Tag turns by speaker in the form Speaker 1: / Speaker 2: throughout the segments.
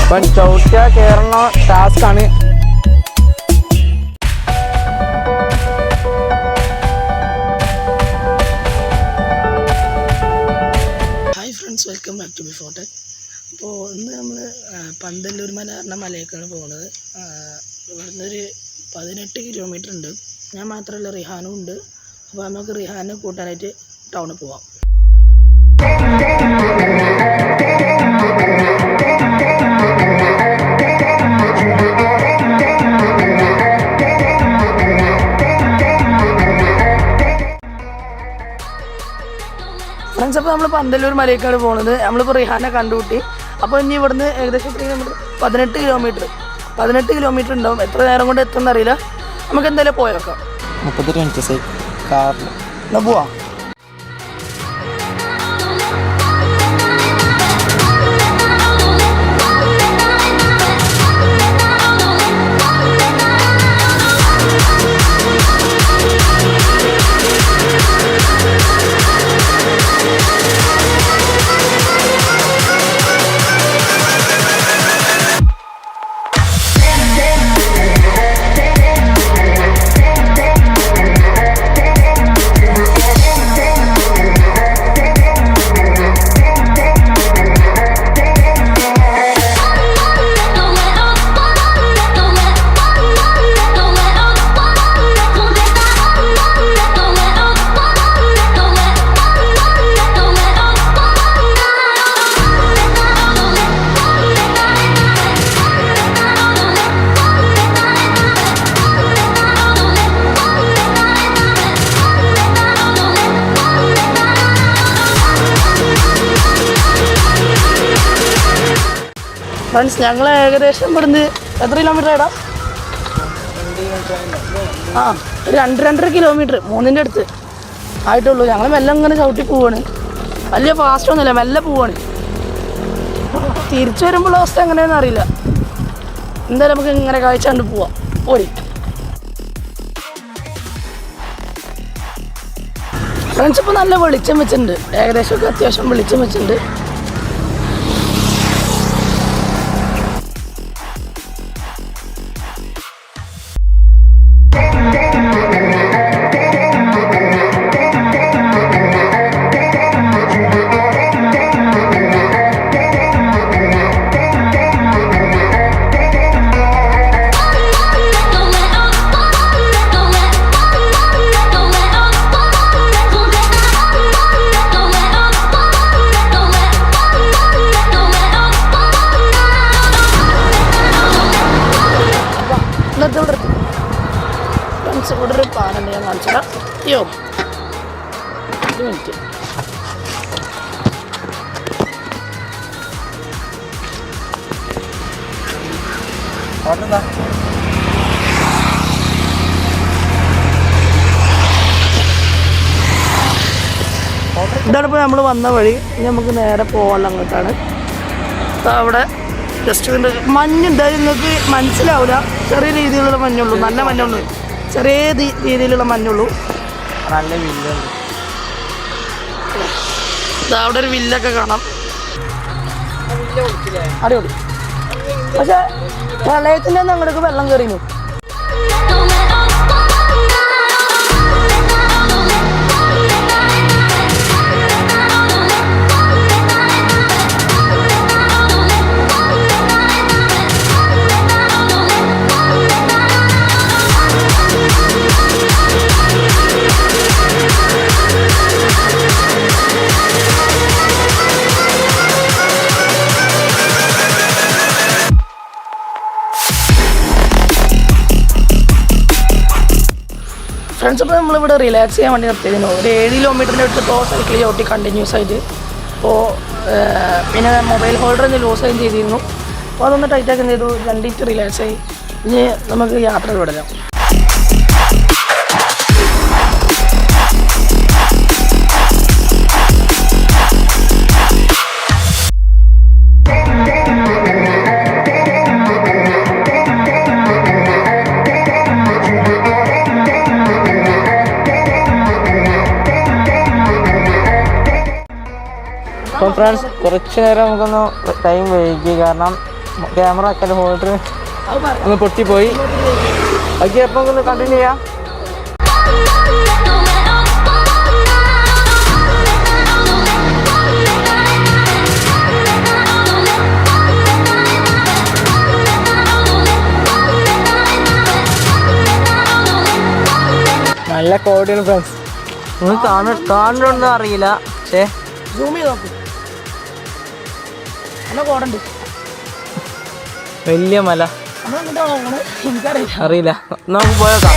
Speaker 1: ഇപ്പം ചവിട്ടിയ കയറുന്ന ടാസ്ക്കാണ്.
Speaker 2: Hi friends, welcome back to before tech. അപ്പോൾ ഇന്ന് നമ്മൾ പന്തല്ലൂർ മല എന്ന മലയൊക്കെയാണ് പോകുന്നത്. ഇവിടുന്ന് ഒരു 18 കിലോമീറ്റർ ഉണ്ട്. ഞാൻ മാത്രമല്ല, റിഹാനും ഉണ്ട്. അപ്പോൾ നമുക്ക് റിഹാനെ കൂട്ടാനായിട്ട് ടൗണിൽ പോവാം. ഫ്രണ്ട്സ്, അപ്പോൾ നമ്മൾ പന്തല്ലൂർ മലയൊക്കെയാണ് പോകുന്നത്. നമ്മളിപ്പോൾ റിഹാനെ കണ്ടുകൂട്ടി. അപ്പോൾ ഇനി ഇവിടുന്ന് ഏകദേശം 18 കിലോമീറ്റർ ഉണ്ടാവും. എത്ര നേരം കൊണ്ട് എത്തുമെന്ന് അറിയില്ല. നമുക്ക് എന്തായാലും പോയേക്കാം.
Speaker 1: 30 മിനിറ്റ് കാറിൽ
Speaker 2: എന്നാ പോവാം. ഫ്രണ്ട്സ്, ഞങ്ങൾ ഏകദേശം ഇവിടുന്ന് എത്ര കിലോമീറ്റർ ആയിടാ? ഒരു 2-2.5 കിലോമീറ്റർ, 3ൻ്റെ അടുത്ത് ആയിട്ടുള്ളൂ. ഞങ്ങൾ മെല്ലെ ഇങ്ങനെ ചവിട്ടി പോവാണ്. വലിയ ഫാസ്റ്റ് ഒന്നുമില്ല, മെല്ലെ പോവാണ്. തിരിച്ചു വരുമ്പോഴുള്ള അവസ്ഥ എങ്ങനെയാണെന്ന് അറിയില്ല. എന്തായാലും നമുക്ക് ഇങ്ങനെ കാഴ്ച കണ്ട് പോവാം. ഓടി ഫ്രണ്ട്സ്, ഇപ്പോൾ നല്ല വെളിച്ചം വെച്ചിട്ടുണ്ട്. ഏകദേശമൊക്കെ അത്യാവശ്യം വെളിച്ചം വെച്ചിട്ടുണ്ട്. ഫ്രണ്ട്സ്, ഇവിടെ ഒരു പാനുണ്ട്, ഞാൻ കാണിച്ചിടാം. അയ്യോ, 1 മിനിറ്റ്. ഇതാണ് ഇപ്പോൾ നമ്മൾ വന്ന വഴി. ഇനി നമുക്ക് നേരെ പോകാനുള്ള അങ്ങോട്ടാണ്. അവിടെ ജസ്റ്റ് മഞ്ഞുണ്ടായി, നിങ്ങൾക്ക് മനസ്സിലാവില്ല. ചെറിയ രീതിയിലുള്ള മഞ്ഞുള്ളൂ, നല്ല മഞ്ഞുള്ളൂ. ചെറിയ രീതിയിലുള്ള മഞ്ഞുള്ളൂ.
Speaker 1: നല്ല വില്ലുണ്ട്.
Speaker 2: അവിടെ ഒരു വില്ലൊക്കെ കാണാം. അടിപൊളി. പക്ഷെ പ്രളയത്തിൻ്റെ ഒന്നും അങ്ങോട്ടേക്ക് വെള്ളം കയറിയിരുന്നു. ഫ്രണ്ട്സ്, ഇപ്പോൾ നമ്മളിവിടെ റിലാക്സ് ചെയ്യാൻ വേണ്ടി നിർത്തിയിരുന്നു. ഒരു 7 കിലോമീറ്ററിൻ്റെ അടുത്തിപ്പോൾ സൈക്കിൾ ചവിട്ടി കണ്ടിന്യൂസ് ആയിട്ട്. അപ്പോൾ പിന്നെ മൊബൈൽ ഹോൾഡർ ഒന്ന് ലൂസ് ആയും ചെയ്തിരുന്നു. അപ്പോൾ അതൊന്ന് ടൈറ്റാക്കി ചെയ്തു. 2 മിനിറ്റ് റിലാക്സ് ആയി. ഇനി നമുക്ക് യാത്ര തുടരാം.
Speaker 1: അപ്പം ഫ്രണ്ട്സ് കുറച്ച് നേരം നമുക്കൊന്ന് ടൈം വൈകി, കാരണം ക്യാമറ ആക്കല് ഹോൾഡർ
Speaker 2: അത് പറ
Speaker 1: ഒന്ന് പൊട്ടിപ്പോയി. ഓക്കെ, അപ്പം ഒന്ന് കണ്ടിന്യൂ ചെയ്യാം. നല്ല കോടിയാണ് ഫ്രണ്ട്സ്. നിങ്ങൾ കാണുന്നുണ്ടോ അറിയില്ല, പക്ഷേ
Speaker 2: സൂം ചെയ്ത് നോക്കും. നല്ല കോടുണ്ട്.
Speaker 1: വലിയ മല
Speaker 2: നമ്മളെങ്ങോട്ടാണ് നോക്കണത് എനിക്കറിയില്ല.
Speaker 1: അറിയില്ല, നമുക്ക് പോയേക്കാം.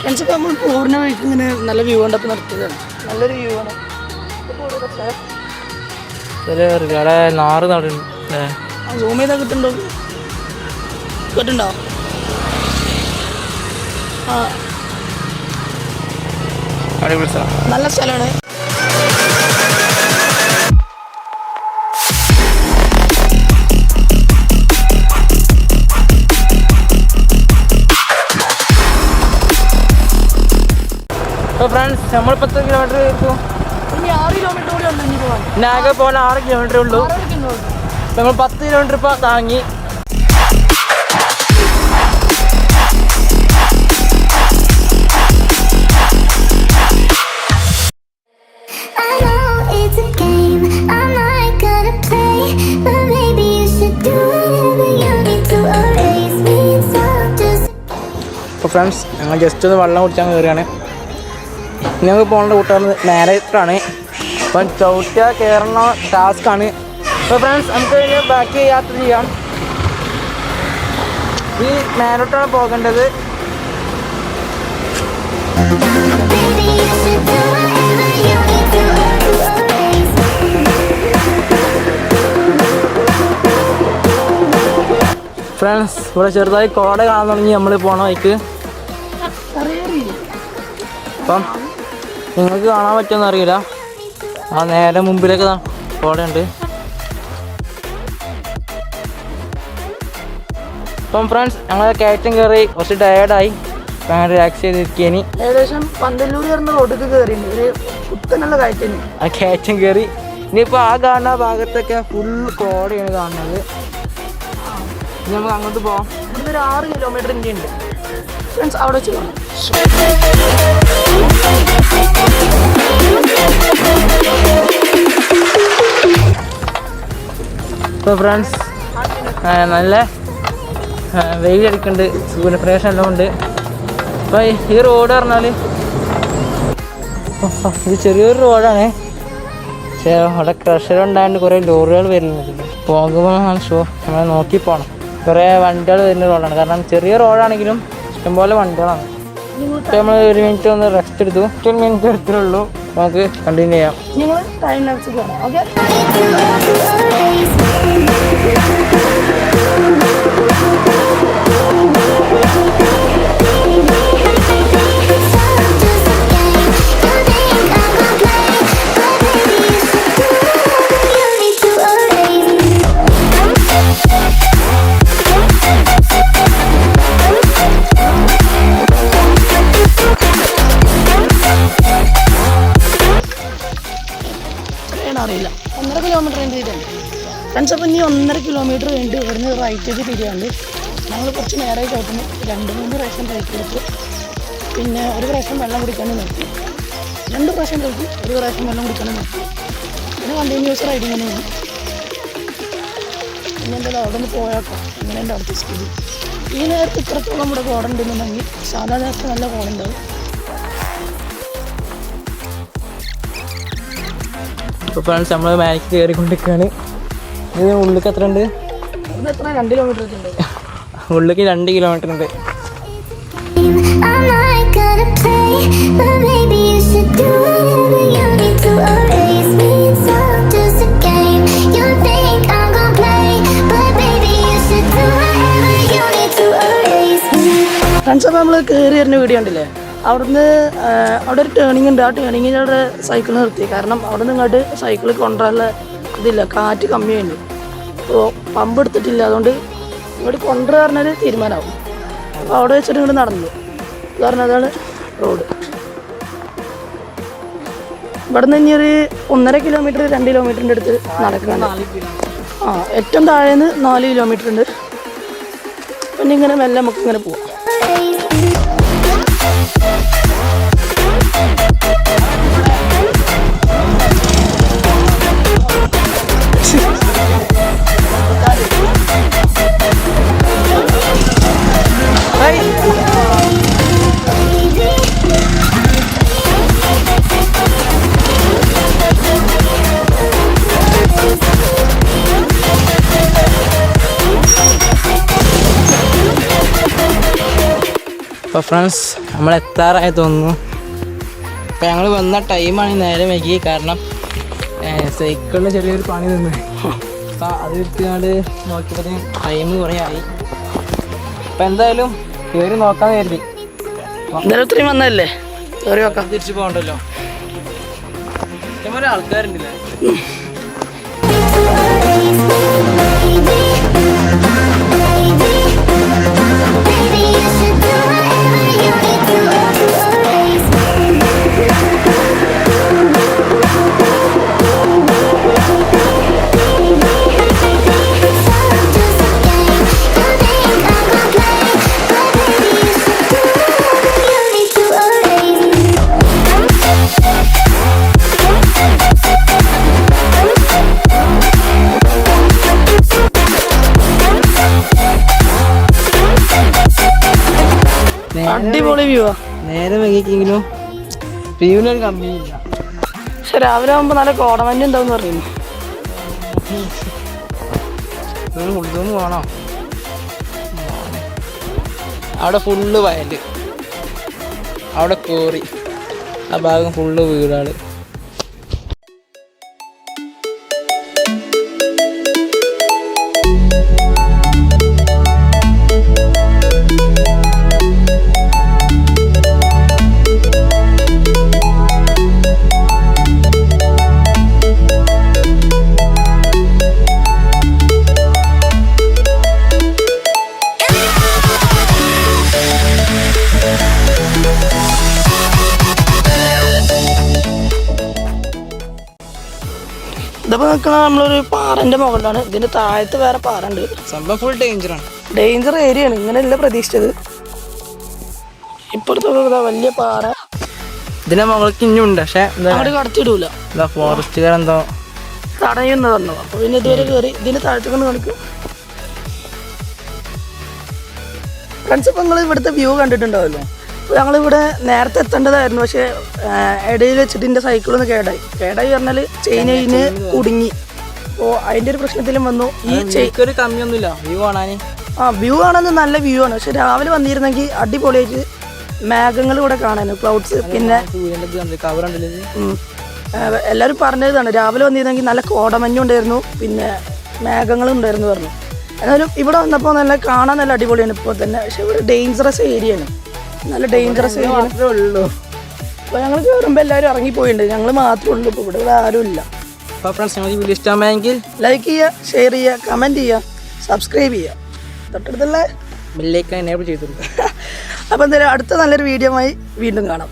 Speaker 2: ഫ്രണ്ട്സൊക്കെ നമ്മൾ പൂർണ്ണ വഴിക്ക് ഇങ്ങനെ നല്ല വ്യൂ കണ്ടപ്പോൾ നിർത്തിയതാണ്. നല്ലൊരു വ്യൂ ആണ്.
Speaker 1: അവിടെ നാറ് നടുണ്ട്.
Speaker 2: സൂം ചെയ്താൽ കിട്ടുന്നുണ്ടോ? കിട്ടുന്നുണ്ടോ? ആ,
Speaker 1: അടിപൊളി സ്ഥലം.
Speaker 2: നല്ല സ്ഥലമാണ്.
Speaker 1: അപ്പോൾ ഫ്രണ്ട്സ്, നമ്മളിപ്പോൾ 10 കിലോമീറ്റർ എത്തും.
Speaker 2: ഇനി 6 കിലോമീറ്റർ കൂടി ഉണ്ട് ഇനി പോകാൻ.
Speaker 1: നാഗെ പോകാൻ 6 കിലോമീറ്റർ ഉള്ളൂ. നമ്മൾ 10 കിലോമീറ്റർ ഇപ്പോൾ താങ്ങി. അപ്പോൾ ഫ്രണ്ട്സ്, ഞങ്ങൾ ജസ്റ്റ് ഒന്ന് വെള്ളം കുടിച്ചാൽ കയറുകയാണ്. ഞങ്ങൾക്ക് പോകേണ്ട കൂട്ടാണ് നേരത്താണ്. അപ്പം ചവിട്ടുക കയറണ ടാസ്ക്കാണ്. അപ്പോൾ ഫ്രണ്ട്സ്, നമുക്ക് ഇതിന് ബാക്കി യാത്ര ചെയ്യാം. ഈ മേലോട്ടാണ് പോകേണ്ടത്. ഫ്രണ്ട്സ്, ഇവിടെ ചെറുതായി കോട കാണാൻ തുടങ്ങി നമ്മൾ പോണ വഴിക്ക്. അപ്പം നിങ്ങൾക്ക് കാണാൻ പറ്റുമെന്ന് അറിയില്ല. ആ നേരെ മുമ്പിലേക്ക് കോടയുണ്ട്. അപ്പം ഫ്രണ്ട്സ്, ഞങ്ങൾ കയറ്റം കയറി കുറച്ച് ടയേർഡായി. അപ്പം അങ്ങനെ റിലാക്സ് ചെയ്തിരിക്കുകയാണ്.
Speaker 2: ഏകദേശം പന്തല്ലൂർ കയറുന്ന റോഡിലേക്ക് കയറിയിട്ടുണ്ട്. ഒരു കുത്തനുള്ള കയറ്റം.
Speaker 1: ആ കയറ്റം കയറി. ഇനിയിപ്പോൾ ആ കാണുന്ന ഭാഗത്തൊക്കെ ഫുൾ കോടയാണ് കാണുന്നത്. ഇനി നമുക്ക് അങ്ങോട്ട് പോകാം.
Speaker 2: ഇവിടുന്ന് ഒരു 6 കിലോമീറ്റർ ഇന്ത്യ ഉണ്ട് ഫ്രണ്ട്സ്. അവിടെ വെച്ച് കാണാം.
Speaker 1: ഇപ്പോൾ ഫ്രണ്ട്സ്, നല്ല വെയിലടിക്കുന്നുണ്ട്, സൂര്യപ്രകാശം എല്ലാം ഉണ്ട്. അപ്പോൾ ഈ റോഡ് പറഞ്ഞാൽ ഇത് ചെറിയൊരു റോഡാണ്. പക്ഷേ അവിടെ ക്രഷർ ഉണ്ടായതുകൊണ്ട് കുറേ ലോറികൾ വരുന്നുണ്ട്. പോകുമ്പോൾ നമ്മൾ നോക്കി പോകണം. കുറേ വണ്ടികൾ വരുന്ന റോഡാണ്. കാരണം ചെറിയ റോഡാണെങ്കിലും ഇഷ്ടംപോലെ വണ്ടികളാണ്. ഇപ്പോൾ നമ്മൾ 1 മിനിറ്റ് ഒന്ന് റെസ്റ്റ് എടുത്തു. 10 മിനിറ്റ് എടുത്തുള്ളൂ. നമുക്ക് കണ്ടിന്യൂ ചെയ്യാം.
Speaker 2: നിങ്ങൾ ടൈം ലാപ്സ് കാണാം. ഓക്കെ, അറിയില്ല. 1.5 കിലോമീറ്റർ കഴിഞ്ഞ് ചെയ്തിട്ടുണ്ട് ഫ്രണ്ട്സ്. അപ്പോൾ ഇനി 1.5 കിലോമീറ്റർ കഴിഞ്ഞിട്ട് ഇവിടുന്ന് റൈറ്റേക്ക് തിരിയാണ്ട് ഞങ്ങൾ കുറച്ച് നേരെ ചോട്ടുന്നു. 2-3 പ്രാവശ്യം ബ്രേക്ക് എടുത്തു. പിന്നെ ഒരു പ്രാവശ്യം വെള്ളം കുടിക്കാനും നിർത്തി. 2 പ്രാവശ്യം ബ്രേക്ക്, ഒരു പ്രാവശ്യം വെള്ളം കുടിക്കാനും നിർത്തി. പിന്നെ കണ്ടിന്യൂസ് റൈഡിങ് തന്നെയാണ്. പിന്നെ എന്തായാലും അവിടെ നിന്ന് പോയാക്കാം. ഇങ്ങനെ എൻ്റെ അടുത്ത സ്ഥിതി. ഈ നേരത്തെ ഇത്രത്തോളം ഇവിടെ കോടുണ്ടെന്നുണ്ടെങ്കിൽ സാധാ നേരത്തെ നല്ല കോടുണ്ടാവും.
Speaker 1: ഇപ്പോൾ ഫ്രണ്ട്സ്, നമ്മൾ മാനിക്ക് കയറിക്കൊണ്ടിരിക്കുകയാണ്. ഇത് ഉള്ളിലേക്ക് എത്ര ഉണ്ട്?
Speaker 2: എത്ര 2 കിലോമീറ്റർ ഉണ്ട്.
Speaker 1: ഉള്ളിലേക്ക് 2 കിലോമീറ്റർ ഉണ്ട്.
Speaker 3: You think I'm gonna play, but baby you should do whatever you need to.
Speaker 2: Friends അപ്പോൾ നമ്മൾ കയറി വരുന്ന വീഡിയോ ഉണ്ടല്ലേ, അവിടുന്ന് അവിടെ ഒരു ടേണിംഗ് ഉണ്ട്. ആ ടേണിങ്ങിൽ അവിടെ സൈക്കിൾ നിർത്തി. കാരണം അവിടെ നിന്ന് ഇങ്ങോട്ട് സൈക്കിൾ കൊണ്ടുവരാനുള്ള ഇതില്ല, കാറ്റ് കമ്മിയുണ്ട്. അപ്പോൾ പമ്പ് എടുത്തിട്ടില്ല, അതുകൊണ്ട് ഇങ്ങോട്ട് കൊണ്ടുവരാൻ പറഞ്ഞാൽ തീരുമാനമാവും. അപ്പോൾ അവിടെ വെച്ചിട്ട് ഇങ്ങോട്ട് നടന്നു. കാരണം അതാണ് റോഡ്. ഇവിടെ നിന്ന് ഇനി ഒരു 1.5 കിലോമീറ്റർ 2 കിലോമീറ്ററിൻ്റെ അടുത്ത് നടക്കാനുണ്ട്. ഏറ്റവും താഴേന്ന് 4 കിലോമീറ്റർ ഉണ്ട്. പിന്നെ ഇങ്ങനെ മെല്ലെ നമുക്ക് ഇങ്ങനെ പോവാം.
Speaker 1: അപ്പോൾ ഫ്രണ്ട്സ് നമ്മൾ എത്താറായി തോന്നുന്നു. അപ്പോൾ ഞങ്ങൾ വന്ന ടൈമാണ് നേരെ വൈകി. കാരണം സൈക്കിളിന് ചെറിയൊരു പണി നിന്ന്. അപ്പോൾ അത് എടുത്തുകൊണ്ട് നോക്കിയപ്പോൾ ടൈം കുറേ ആയി. അപ്പോൾ എന്തായാലും കയറി നോക്കാമെന്ന് കരുതി.
Speaker 2: ഇത്രയും വന്നതല്ലേ, കയറി നോക്കാം.
Speaker 1: തിരിച്ചു പോകണ്ടല്ലോ, ഇഷ്ടംപോലെ ആൾക്കാരുണ്ടല്ലേ.
Speaker 2: അടിപൊളി വ്യൂ.
Speaker 1: നേരെ വൈകിക്കെങ്കിലും വ്യൂവിനൊരു കമ്മിയില്ല.
Speaker 2: പക്ഷെ രാവിലെ ആകുമ്പോൾ നല്ല കോടമഞ്ഞ് ഉണ്ടാവും പറയുന്നു.
Speaker 1: ഉള്ളൂന്ന് പോകണോ? അവിടെ ഫുള്ള് വയല്, അവിടെ കോറി, ആ ഭാഗം ഫുള്ള് വീടുകൾ.
Speaker 2: ഇതിപ്പോൾ നിൽക്കുന്നത് നമ്മളൊരു പാറൻ്റെ മുകളിലാണ്. ഇതിൻ്റെ താഴത്ത് വേറെ പാറ ഉണ്ട്.
Speaker 1: സംഭവം ഫുൾ ഡേഞ്ചറാണ്,
Speaker 2: ഡേഞ്ചർ ഏരിയയാണ്. ഇങ്ങനെയല്ല പ്രതീക്ഷിച്ചത്. ഇപ്പോഴത്തെ വലിയ പാറ
Speaker 1: ഇതിന്റെ മുകൾക്ക് ഇനിയുണ്ട്. പക്ഷെ
Speaker 2: അങ്ങോട്ട് കടത്തിയിടൂല,
Speaker 1: ഫോറസ്റ്റുകാർ എന്തോ
Speaker 2: തടയുന്ന പറഞ്ഞു. അപ്പോൾ പിന്നെ ഇതുവരെ കയറി ഇതിൻ്റെ താഴത്ത് കൊണ്ട് കാണിക്കും. ഫ്രണ്ട്സ്, ഇപ്പോൾ നിങ്ങൾ ഇവിടുത്തെ വ്യൂ കണ്ടിട്ടുണ്ടാവല്ലോ. അപ്പോൾ ഞങ്ങളിവിടെ നേരത്തെ എത്തേണ്ടതായിരുന്നു. പക്ഷേ ഇടയിൽ വെച്ചിട്ട് ഇതിൻ്റെ സൈക്കിളൊന്ന് കേടായി പറഞ്ഞാൽ ചെയിന് കുടുങ്ങി. അപ്പോൾ അതിൻ്റെ ഒരു പ്രശ്നത്തിലും വന്നു. ഈ
Speaker 1: ഒരു കമ്മിയൊന്നുമില്ല വ്യൂ കാണാൻ.
Speaker 2: വ്യൂ കാണാൻ നല്ല വ്യൂ ആണ്. പക്ഷെ രാവിലെ വന്നിരുന്നെങ്കിൽ അടിപൊളിയായിട്ട് മേഘങ്ങൾ ഇവിടെ കാണാനും, ക്ലൗഡ്സ്. പിന്നെ എല്ലാവരും പറഞ്ഞതാണ് രാവിലെ വന്നിരുന്നെങ്കിൽ നല്ല കോടമഞ്ഞുണ്ടായിരുന്നു, പിന്നെ മേഘങ്ങളും ഉണ്ടായിരുന്നു പറഞ്ഞു. എന്നാലും ഇവിടെ വന്നപ്പോൾ നല്ല കാണാൻ നല്ല അടിപൊളിയാണ് ഇപ്പോൾ തന്നെ. പക്ഷെ ഇവിടെ ഡേഞ്ചറസ് ഏരിയയാണ്, നല്ല ഡേഞ്ചറസ് ഏരിയ ഉള്ളൂ. അപ്പോൾ ഞങ്ങൾ കയറുമ്പോൾ എല്ലാവരും ഇറങ്ങിപ്പോയിട്ടുണ്ട്. ഞങ്ങൾ മാത്രമേ ഉള്ളൂ, ഇപ്പോൾ ഇവിടെ ആരും ഇല്ല.
Speaker 1: അപ്പോൾ ഫ്രണ്ട്സ്, നിങ്ങൾക്ക് വീഡിയോ ഇഷ്ടമായെങ്കിൽ
Speaker 2: ലൈക്ക് ചെയ്യുക, ഷെയർ ചെയ്യുക, കമൻറ്റ് ചെയ്യുക, സബ്സ്ക്രൈബ് ചെയ്യുക. തൊട്ടടുത്തുള്ള
Speaker 1: ബെല്ലൈക്കൺ എനേബിൾ ചെയ്തിട്ടുണ്ട്.
Speaker 2: അപ്പോൾ എന്തായാലും അടുത്ത നല്ലൊരു വീഡിയോ ആയി വീണ്ടും കാണാം.